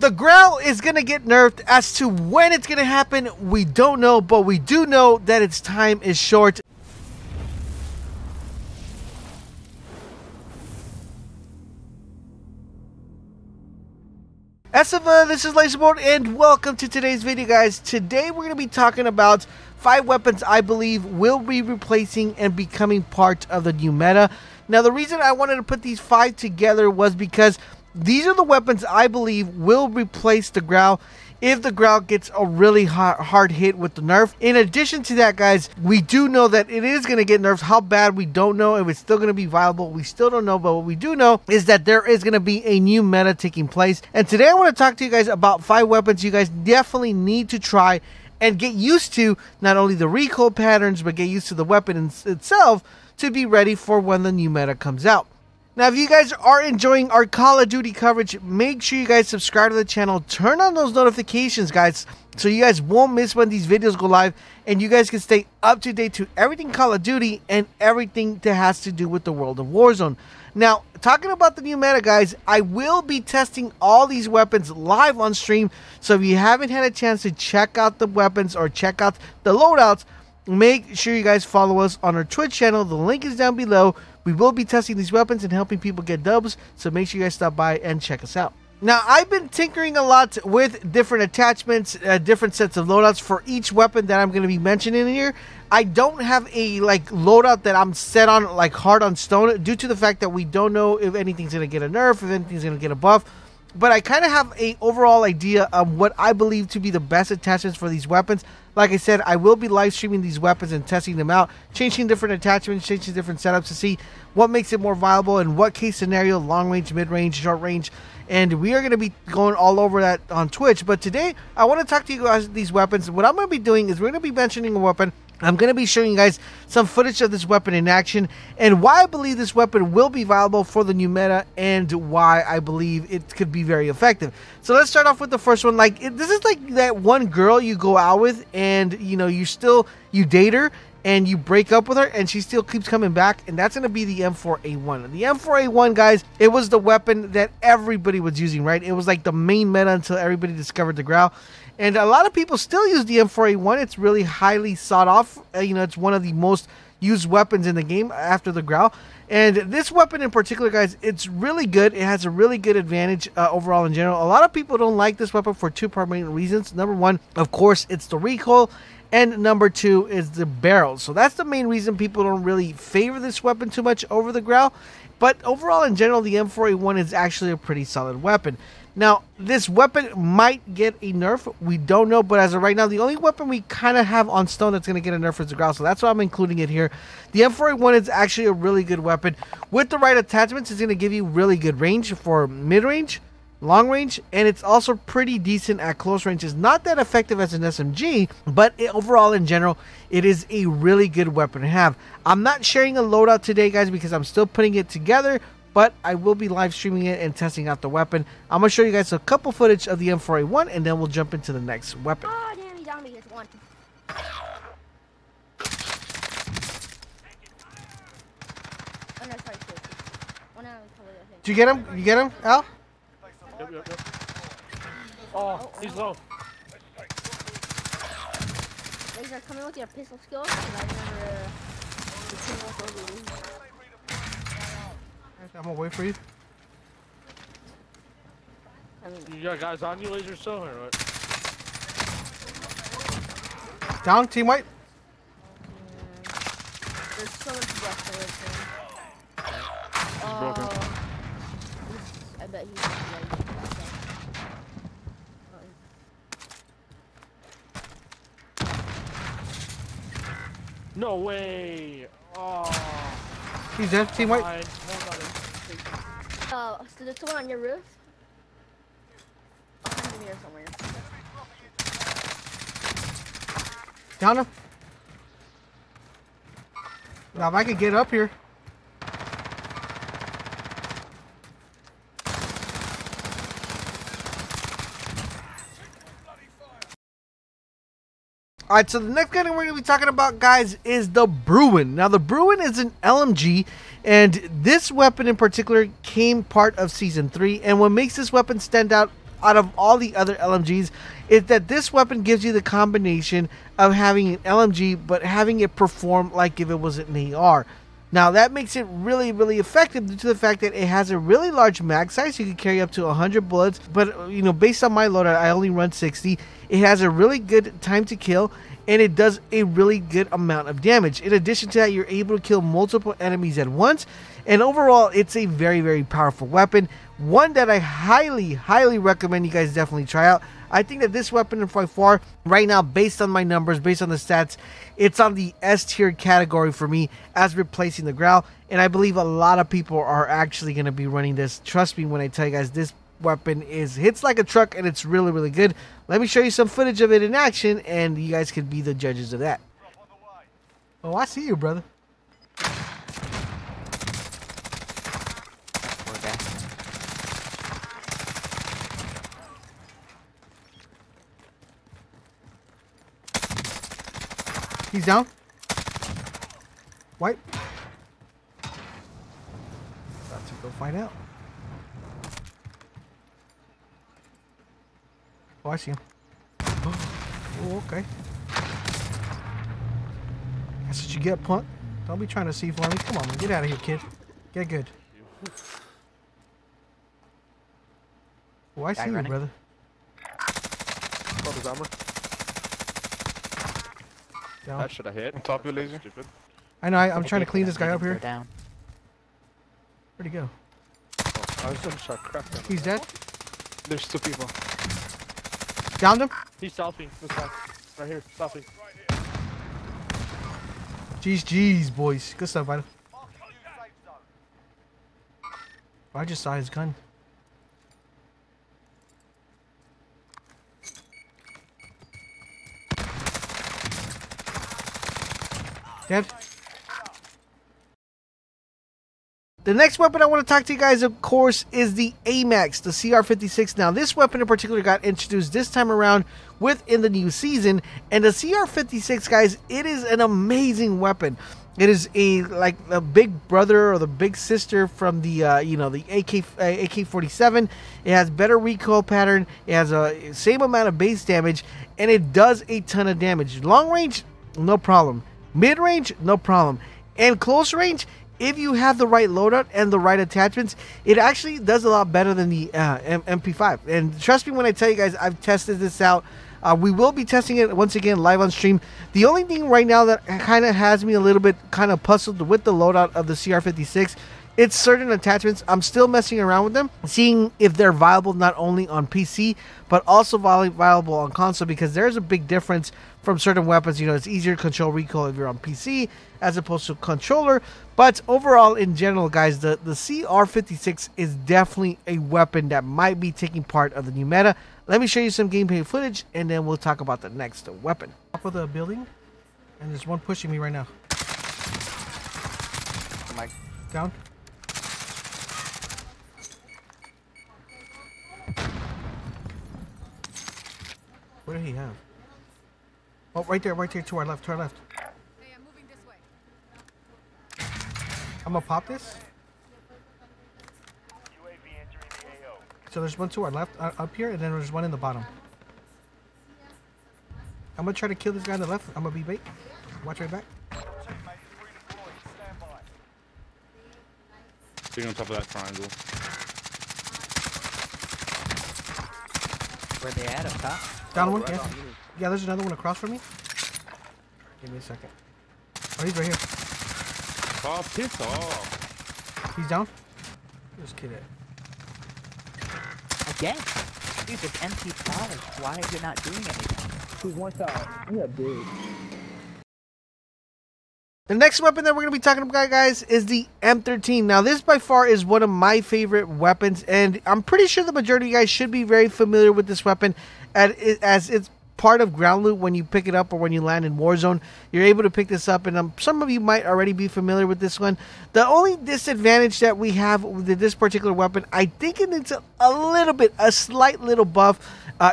The GRAU is going to get nerfed. As to when it's going to happen, we don't know, but we do know that its time is short. Esava, this is LaserBolt, and welcome to today's video, guys. Today we're going to be talking about 5 weapons I believe will be replacing and becoming part of the new meta. Now, the reason I wanted to put these 5 together was because these are the weapons I believe will replace the GRAU if the GRAU gets a really hard hit with the nerf. In addition to that, guys, we do know that it is going to get nerfed. How bad, we don't know. If it's still going to be viable, we still don't know. But what we do know is that there is going to be a new meta taking place. And today I want to talk to you guys about 5 weapons you guys definitely need to try and get used to, not only the recoil patterns, but get used to the weapon itself to be ready for when the new meta comes out. Now, if you guys are enjoying our Call of Duty coverage, make sure you guys subscribe to the channel. Turn on those notifications, guys, so you guys won't miss when these videos go live, and you guys can stay up to date to everything Call of Duty and everything that has to do with the world of Warzone. Now, talking about the new meta, guys, I will be testing all these weapons live on stream, so if you haven't had a chance to check out the weapons or check out the loadouts, make sure you guys follow us on our Twitch channel. The link is down below. We will be testing these weapons and helping people get dubs, so make sure you guys stop by and check us out. Now, I've been tinkering a lot with different attachments, different sets of loadouts for each weapon that I'm going to be mentioning here. I don't have a loadout that I'm set on hard on stone, due to the fact that we don't know if anything's going to get a nerf, if anything's going to get a buff. But I kind of have a overall idea of what I believe to be the best attachments for these weapons. Like I said, I will be live streaming these weapons and testing them out, changing different attachments, changing different setups to see what makes it more viable and what case scenario, long range, mid range, short range. And we are going to be going all over that on Twitch. But today, I want to talk to you guys about these weapons. What I'm going to be doing is we're going to be mentioning a weapon. I'm going to be showing you guys some footage of this weapon in action and why I believe this weapon will be viable for the new meta and why I believe it could be very effective. So let's start off with the first one. This is like that one girl you go out with and, you know, you date her and you break up with her and she still keeps coming back, and that's going to be the M4A1. The M4A1, guys, it was the weapon that everybody was using, right? It was like the main meta until everybody discovered the GRAU. And a lot of people still use the M4A1. It's really highly sought off. You know, it's one of the most used weapons in the game after the GRAU. And this weapon in particular, guys, it's really good. It has a really good advantage overall in general. A lot of people don't like this weapon for 2 primary reasons. Number 1, of course, it's the recoil. And number 2 is the barrels. So that's the main reason people don't really favor this weapon too much over the GRAU. But overall, in general, the M4A1 is actually a pretty solid weapon. Now, this weapon might get a nerf. We don't know, but as of right now, the only weapon we kind of have on stone that's going to get a nerf is the GRAU, so that's why I'm including it here. The M4A1 is actually a really good weapon. With the right attachments, it's going to give you really good range for mid-range, long range, and it's also pretty decent at close range. It's not that effective as an SMG, but overall in general, it is a really good weapon to have. I'm not sharing a loadout today, guys, because I'm still putting it together, but I will be live streaming it and testing out the weapon. I'm going to show you guys a couple footage of the M4A1, and then we'll jump into the next weapon. Oh, damn, he's on me. Here's one. Oh, no, sorry, two. One out, totally, I think. Did you get him? You get him, Al? Yep. Oh, he's low. Laser, come in with your pistol skills, because I remember the team was over. I'm gonna wait for you. You got guys on you, Laser, still, or what? Down, team white. There's so much breath there. Broken. I bet he's like, No way! Oh. He's dead, team white. So there's someone on your roof? Behind me or somewhere. Down him. Now if I could get up here. Alright, so the next gun we're going to be talking about, guys, is the Bruen. Now, the Bruen is an LMG, and this weapon in particular came part of Season 3, and what makes this weapon stand out out of all the other LMGs is that this weapon gives you the combination of having an LMG but having it perform like if it was an AR. Now that makes it really, really effective due to the fact that it has a really large mag size. You can carry up to 100 bullets, but you know, based on my loadout, I only run 60. It has a really good time to kill, and it does a really good amount of damage. In addition to that, you're able to kill multiple enemies at once, and overall, it's a very, very powerful weapon. One that I highly, highly recommend you guys definitely try out. I think that this weapon by far, right now, based on my numbers, based on the stats, it's on the S tier category for me as replacing the GRAU, and I believe a lot of people are actually going to be running this. Trust me when I tell you guys, this weapon hits like a truck, and it's really, really good. Let me show you some footage of it in action, and you guys can be the judges of that. Oh, I see you, brother. He's down. Wipe. About to go find out. Oh, I see him. Oh, okay. That's what you get, punk. Don't be trying to see for me. Come on, man. Get out of here, kid. Get good. Oh, I see you, brother. His armor. Down. That should have hit. On top of your laser. Stupid. I know. I'm trying to clean this guy up here. Down. Where'd he go? I was gonna start cracking. He's dead. There's two people. Downed him. He's selfing. This guy. Right here. Selfing. Jeez, boys. Good stuff, Vita. I just saw his gun. Dead. The next weapon I want to talk to you guys, of course, is the AMAX, the CR56. Now, this weapon in particular got introduced this time around within the new season, and the CR56, guys, it is an amazing weapon. It is like a big brother or the big sister from the the AK-47. It has better recoil pattern. It has a same amount of base damage, and it does a ton of damage. Long range, no problem. Mid range, no problem. And close range, if you have the right loadout and the right attachments, it actually does a lot better than the MP5. And trust me when I tell you guys, I've tested this out. We will be testing it once again live on stream. The only thing right now that kind of has me a little bit kind of puzzled with the loadout of the CR56, it's certain attachments. I'm still messing around with them, seeing if they're viable not only on PC, but also viable on console, because there's a big difference from certain weapons. You know, it's easier to control recoil if you're on PC as opposed to controller. But overall, in general, guys, the CR56 is definitely a weapon that might be taking part of the new meta. Let me show you some gameplay footage, and then we'll talk about the next weapon. Top of the building, and there's one pushing me right now. Mike. Down. What did he have? Oh, right there, to our left, Hey, I'm moving this way. I'm gonna pop this. So there's one to our left, up here, and then there's one in the bottom. I'm gonna try to kill this guy on the left. I'm gonna be bait. Watch right back. Sitting on top of that triangle. Where they at? Up top? Down one, yeah. Yeah, there's another one across from me. Give me a second. Oh, he's right here. Oh, piss off. He's down. Where's this kid at? Again? Dude, it's MP5. Why are you not doing anything? He's one shot. Yeah, dude. The next weapon that we're going to be talking about, guys, is the M13. Now, this by far is one of my favorite weapons, and I'm pretty sure the majority of you guys should be very familiar with this weapon, as it's part of ground loot. When you pick it up or when you land in Warzone, you're able to pick this up, and some of you might already be familiar with this one. The only disadvantage that we have with this particular weapon, I think it needs a slight little buff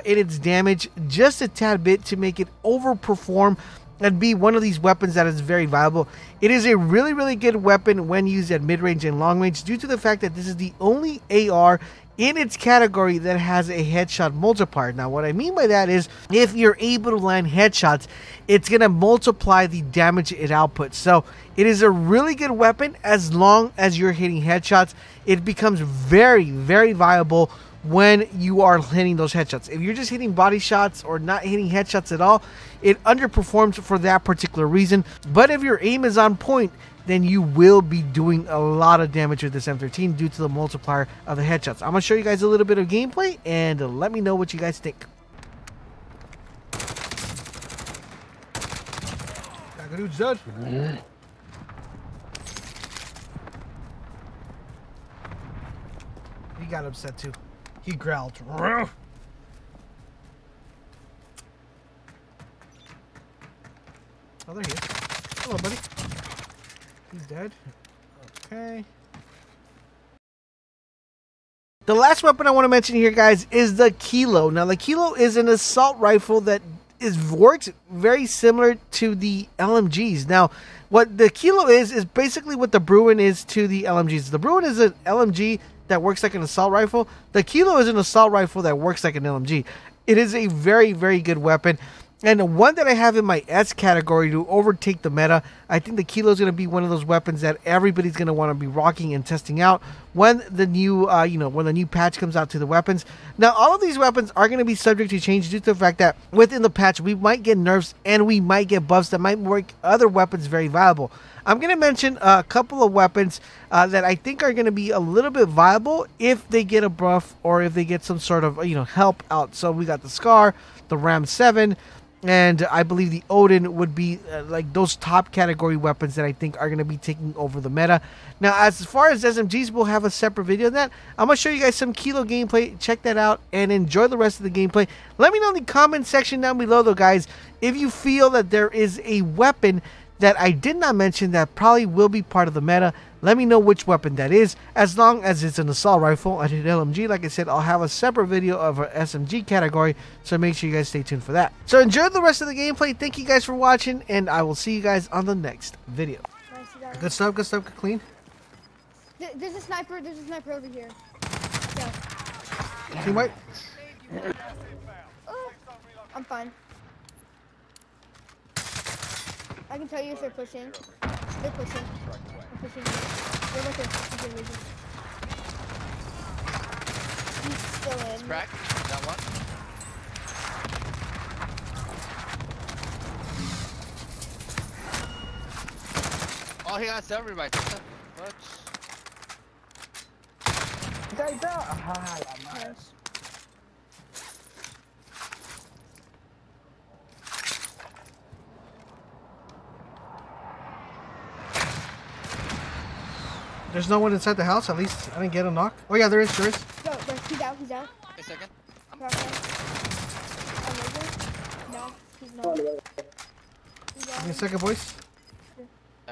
in its damage, just a tad bit, to make it overperform and be one of these weapons that is very viable. It is a really, really good weapon when used at mid-range and long range, due to the fact that this is the only AR in its category that has a headshot multiplier. Now, what I mean by that is if you're able to land headshots, it's going to multiply the damage it outputs. So it is a really good weapon as long as you're hitting headshots. It becomes very, very viable when you are hitting those headshots. If you're just hitting body shots or not hitting headshots at all, it underperforms for that particular reason. But if your aim is on point, then you will be doing a lot of damage with this M13 due to the multiplier of the headshots. I'm going to show you guys a little bit of gameplay and let me know what you guys think. Dude's dead. He got upset too. He growled. Oh, there he is. Hello, buddy. He's dead. Okay. The last weapon I want to mention here, guys, is the Kilo. Now, the Kilo is an assault rifle that works very similar to the LMGs. Now, what the Kilo is basically what the Bruen is to the LMGs. The Bruen is an LMG that works like an assault rifle. The Kilo is an assault rifle that works like an LMG. It is a very, very good weapon. And one that I have in my S category to overtake the meta. I think the Kilo is going to be one of those weapons that everybody's going to want to be rocking and testing out when the new, when the new patch comes out to the weapons. Now, all of these weapons are going to be subject to change due to the fact that within the patch, we might get nerfs and we might get buffs that might make other weapons very viable. I'm going to mention a couple of weapons that I think are going to be a little bit viable if they get a buff or if they get some sort of, help out. So we got the Scar, the Ram 7, and I believe the Odin would be like those top category weapons that I think are going to be taking over the meta. Now, as far as SMGs, we'll have a separate video on that. I'm going to show you guys some Kilo gameplay. Check that out and enjoy the rest of the gameplay. Let me know in the comment section down below, though, guys, if you feel that there is a weapon that I did not mention that probably will be part of the meta. Let me know which weapon that is. As long as it's an assault rifle and an LMG, like I said, I'll have a separate video of an SMG category, so make sure you guys stay tuned for that. So enjoy the rest of the gameplay. Thank you guys for watching, and I will see you guys on the next video. Good stuff, good clean. There's a sniper over here. Go. Team white. Oh, I'm fine. I can tell you if they're pushing. They're pushing. They're pushing. They're right there. He's still in. It's cracked. Down one. Oh, he got everybody. What? Nice. There's no one inside the house. At least I didn't get a knock. Oh yeah, there is. No, he's out. Wait a second. No, he's not. Give me a second, boys.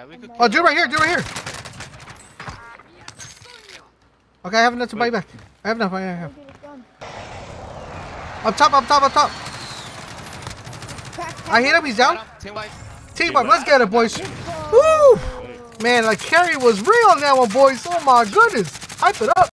We could Oh, dude right here, Okay, I have enough to buy you back. I have enough, I have. Up top. I hit him, he's down. Team white. Team up, let's get it, boys. Woo! Man, like carry was real on that one, boys. Oh my goodness. Hype it up.